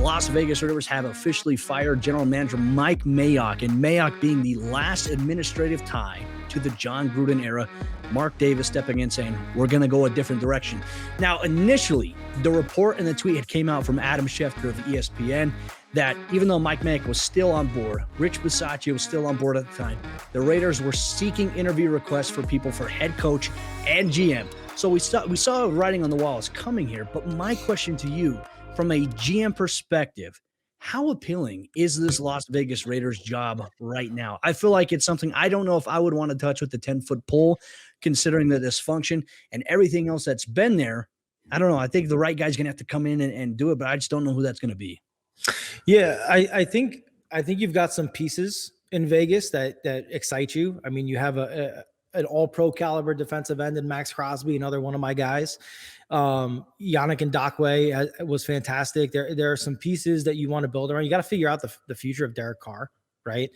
Las Vegas Raiders have officially fired general manager Mike Mayock, and Mayock being the last administrative tie to the John Gruden era. Mark Davis stepping in saying, we're going to go a different direction. Now, initially, the report and the tweet had came out from Adam Schefter of ESPN that even though Mike Mayock was still on board, Rich Bisaccia was still on board at the time, the Raiders were seeking interview requests for people for head coach and GM. So we saw writing on the wall is coming here. But my question to you, from a GM perspective, how appealing is this Las Vegas Raiders job right now? I feel like it's something I don't know if I would want to touch with the 10-foot pole, considering the dysfunction and everything else that's been there. I don't know. I think the right guy's going to have to come in and do it, but I just don't know who that's going to be. Yeah, I think you've got some pieces in Vegas that excite you. I mean, you have an all-pro caliber defensive end in Max Crosby, another one of my guys. Yannick Ngakoue was fantastic. There are some pieces that you want to build around. You got to figure out the future of Derek Carr, right?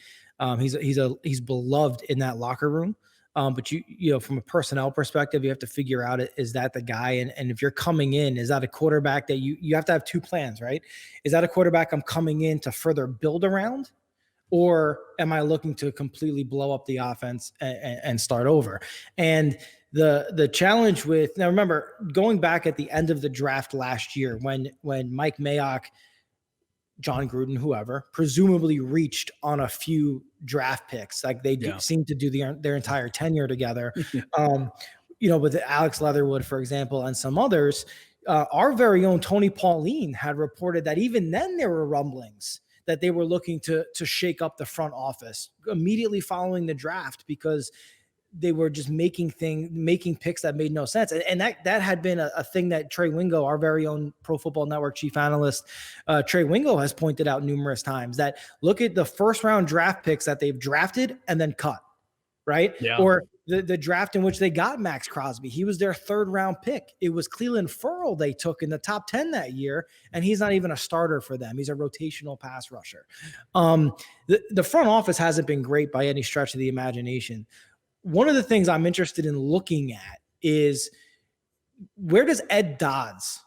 He's beloved in that locker room. But you know, from a personnel perspective, you have to figure out, is that the guy? And if you're coming in, is that a quarterback that you have to have two plans, right? Is that a quarterback I'm coming in to further build around? Or am I looking to completely blow up the offense and start over? And the challenge with, now remember, going back at the end of the draft last year, when Mike Mayock, John Gruden, whoever, presumably reached on a few draft picks, like they seem to do their entire tenure together. With Alex Leatherwood, for example, and some others, our very own Tony Pauline had reported that even then there were rumblings that they were looking to shake up the front office immediately following the draft, because they were just making picks that made no sense. And that had been a thing that Trey Wingo, our very own Pro Football Network chief analyst, Trey Wingo, has pointed out numerous times, that look at the first round draft picks that they've drafted and then cut, right? Yeah. Or the draft in which they got Max Crosby. He was their third round pick. It was Cleveland Ferrell they took in the top 10 that year, and he's not even a starter for them. He's a rotational pass rusher. The front office hasn't been great by any stretch of the imagination. One of the things I'm interested in looking at is, where does Ed Dodds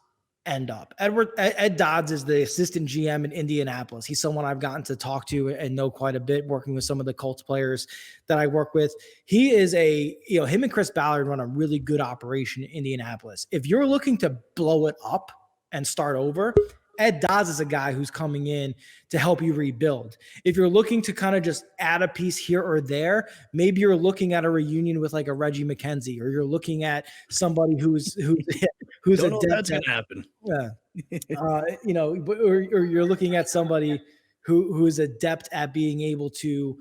end up? Ed Dodds is the assistant GM in Indianapolis. He's someone I've gotten to talk to and know quite a bit, working with some of the Colts players that I work with. He is him and Chris Ballard run a really good operation in Indianapolis. If you're looking to blow it up and start over, Ed Dodds is a guy who's coming in to help you rebuild. If you're looking to kind of just add a piece here or there, maybe you're looking at a reunion with like a Reggie McKenzie, or you're looking at somebody who's don't know that's going to happen. Yeah. Or you're looking at somebody who is adept at being able to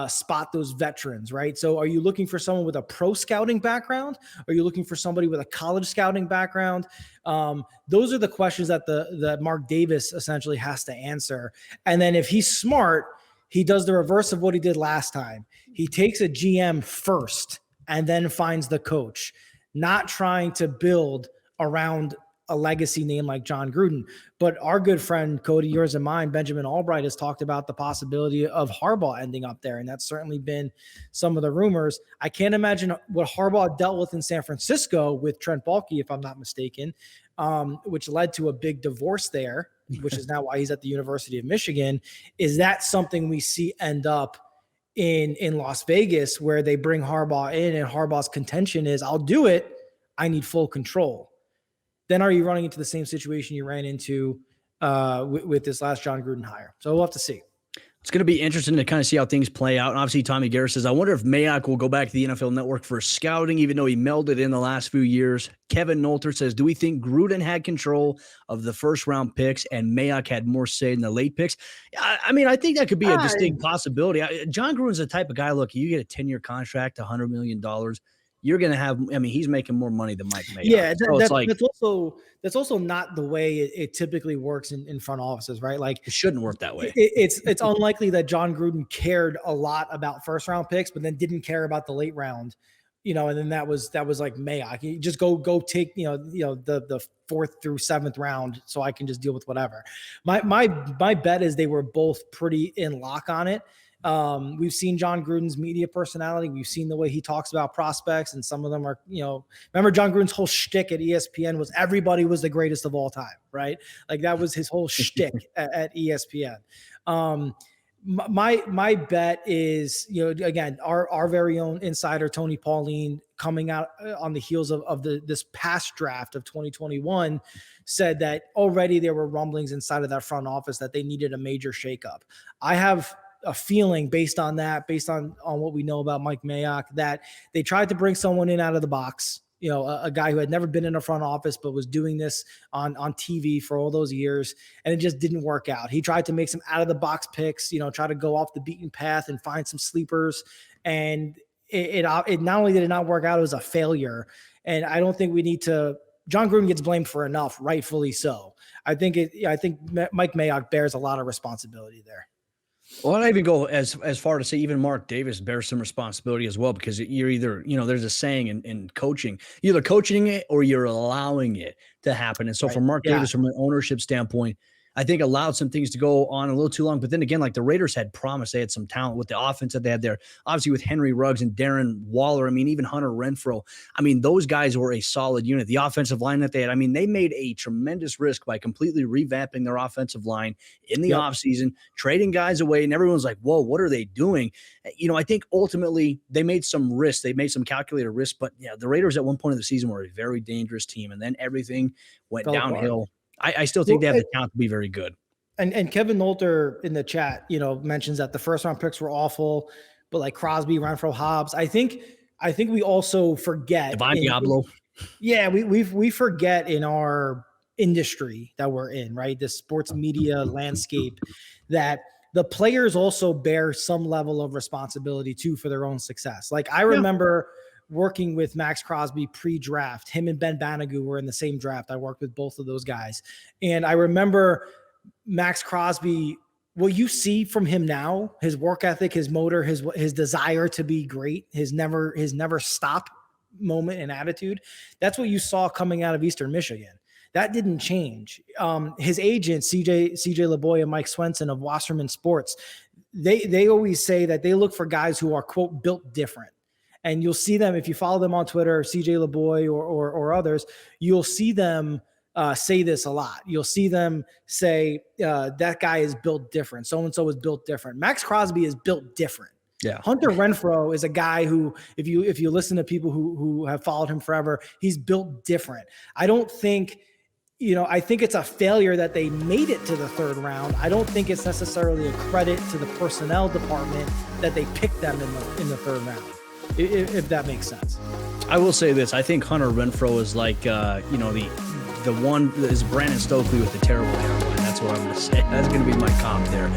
spot those veterans, right? So are you looking for someone with a pro scouting background? Are you looking for somebody with a college scouting background? Those are the questions that Mark Davis essentially has to answer. And then if he's smart, he does the reverse of what he did last time. He takes a GM first and then finds the coach, not trying to build around a legacy name like John Gruden. But our good friend, Cody, yours and mine, Benjamin Albright, has talked about the possibility of Harbaugh ending up there. And that's certainly been some of the rumors. I can't imagine what Harbaugh dealt with in San Francisco with Trent Baalke, if I'm not mistaken, which led to a big divorce there, which is now why he's at the University of Michigan. Is that something we see end up in Las Vegas, where they bring Harbaugh in and Harbaugh's contention is, I'll do it, I need full control? Then are you running into the same situation you ran into with this last John Gruden hire? So we'll have to see. It's going to be interesting to kind of see how things play out. And obviously, Tommy Garrett says, I wonder if Mayock will go back to the NFL Network for scouting, even though he melded in the last few years. Kevin Nolter says, do we think Gruden had control of the first-round picks and Mayock had more say in the late picks? I mean, I think that could be a distinct possibility. John Gruden's the type of guy, look, you get a 10-year contract, $100 million, you're going to have, I mean, he's making more money than Mike Mayock. Yeah, that's also not the way it typically works in front offices, right? Like, it shouldn't work that way. It's unlikely that John Gruden cared a lot about first round picks, but then didn't care about the late round, and then that was like Mayock. You just go take, the 4th through 7th round so I can just deal with whatever. My bet is they were both pretty in lock on it. We've seen John Gruden's media personality. We've seen the way he talks about prospects, and some of them are, remember John Gruden's whole shtick at ESPN was everybody was the greatest of all time, right? Like that was his whole shtick at ESPN. My bet is, again, our very own insider, Tony Pauline, coming out on the heels of this past draft of 2021, said that already there were rumblings inside of that front office that they needed a major shakeup. I have a feeling based on what we know about Mike Mayock, that they tried to bring someone in out of the box, a guy who had never been in a front office, but was doing this on TV for all those years. And it just didn't work out. He tried to make some out of the box picks, try to go off the beaten path and find some sleepers. And it not only did it not work out, it was a failure. And I don't think we need to, John Gruden gets blamed for enough, rightfully so. I think Mike Mayock bears a lot of responsibility there. Well, I'd even go as far to say even Mark Davis bears some responsibility as well, because you're either, there's a saying in coaching, you're either coaching it or you're allowing it to happen. And so for Mark Davis, from an ownership standpoint, I think allowed some things to go on a little too long. But then again, like the Raiders had promised, they had some talent with the offense that they had there. Obviously with Henry Ruggs and Darren Waller, I mean, even Hunter Renfrow. I mean, those guys were a solid unit. The offensive line that they had, I mean, they made a tremendous risk by completely revamping their offensive line in the offseason, trading guys away. And everyone's like, whoa, what are they doing? I think ultimately they made some risks. They made some calculated risks. But the Raiders at one point of the season were a very dangerous team. And then everything went downhill. I still think they have the talent to be very good. And Kevin Nolter in the chat, mentions that the first round picks were awful, but like Crosby, Renfrow, Hobbs. I think we also forget. Divine Diablo. Yeah, we forget in our industry that we're in, right? The sports media landscape, that the players also bear some level of responsibility too for their own success. Like I remember working with Max Crosby pre-draft. Him and Ben Banagou were in the same draft. I worked with both of those guys. And I remember Max Crosby, what you see from him now, his work ethic, his motor, his desire to be great, his never stop moment and attitude. That's what you saw coming out of Eastern Michigan. That didn't change. His agent, CJ LeBoy and Mike Swenson of Wasserman Sports, they always say that they look for guys who are, quote, built different. And you'll see them, if you follow them on Twitter, CJ LeBoy or others, you'll see them say this a lot. You'll see them say, that guy is built different. So-and-so is built different. Max Crosby is built different. Yeah. Hunter Renfrow is a guy who, if you listen to people who have followed him forever, he's built different. I don't think, I think it's a failure that they made it to the third round. I don't think it's necessarily a credit to the personnel department that they picked them in the third round, if that makes sense. I will say this. I think Hunter Renfrow is like, the one is Brandon Stokely with the terrible hairline. That's what I'm going to say. That's going to be my comp there.